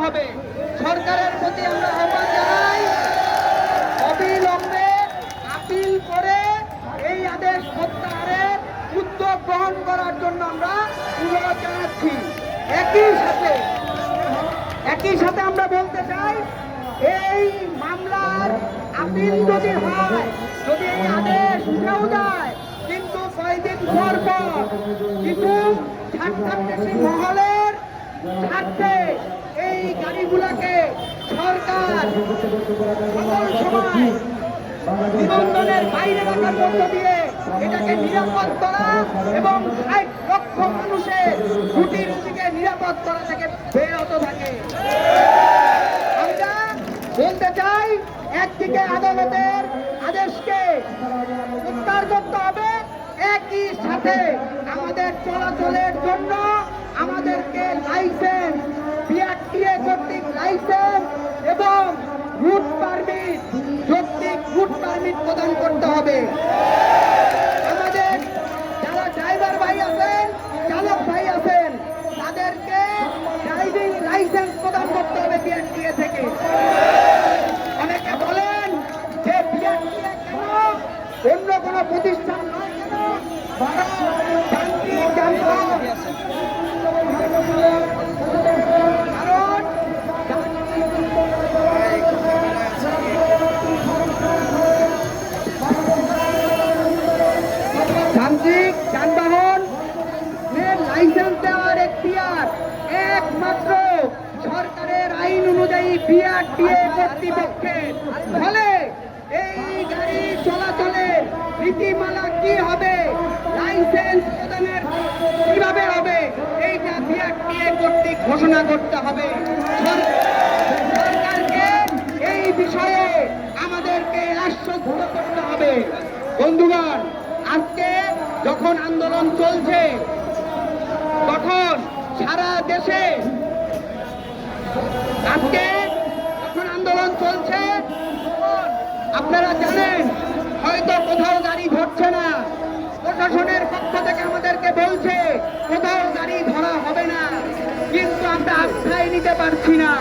হবে। সরকারের প্রতি আমরা আহ্বান জানাই, অবিলম্বে আপিল করে এই আদেশ প্রত্যাহারের উদ্যোগ গ্রহণ করার জন্য আমরা অনুরোধ জানাচ্ছি। একই সাথে আমরা বলতে চাই, এই মামলার আপিল যদি হয়, যদি এই আদেশ উঠেও যায়, কিন্তু কয়েকদিন পর কিছু ছাত্রান্বেষী মহলের স্বার্থে এই গাড়িগুলোকে সরকার সকল সময় নিবন্ধনের বাইরে রাখার মধ্য দিয়ে এটাকে নিরাপদ করা এবং ৬০ লক্ষ মানুষের রুটি রুটিকে নিরাপদ করা থেকে বেরত থাকে। আমরা বলতে চাই, একদিকে আদালতের আদেশকে প্রত্যাহার করতে হবে, একই সাথে আমাদের চলাচলের জন্য আমাদেরকে লাইসেন্স, বিআরটিএ কর্তৃক লাইসেন্স এবং রুট পারমিট, যৌক্তিক রুট পারমিট প্রদান করতে হবে। আমাদের যারা ড্রাইভার ভাই আছেন, চালক ভাই আছেন, তাদেরকে ড্রাইভিং লাইসেন্স প্রদান করতে হবে বিআরটিএ থেকে। অনেকে বলেন যে বিআরটিএ কেন অন্য কোনো প্রতিষ্ঠান নয় কেন, যান্ত্রিক যানবাহন লাইসেন্স দেওয়ার এখতিয়ার একমাত্র সরকারের আইন অনুযায়ী বিআরটিএ কর্তৃপক্ষের। ফলে এই গাড়ি চলাচলের নীতিমালা কি হবে, লাইসেন্স প্রদানের কিভাবে হবে, এইটা বিআরটিএ কর্তৃক ঘোষণা করতে হবে। সরকারকে এই বিষয়ে আমাদেরকে আশ্বস্ত করতে হবে। বন্ধুগণ, আজকে যখন আন্দোলন চলছে, তখন সারা দেশে আজকে যখন আন্দোলন চলছে, আপনারা জানেন হয়তো কোথাও গাড়ি ধরছে না, প্রশাসনের পক্ষ থেকে আমাদেরকে বলছে কোথাও গাড়ি ধরা হবে না, কিন্তু আমরা আশ্রয় নিতে পারছি না।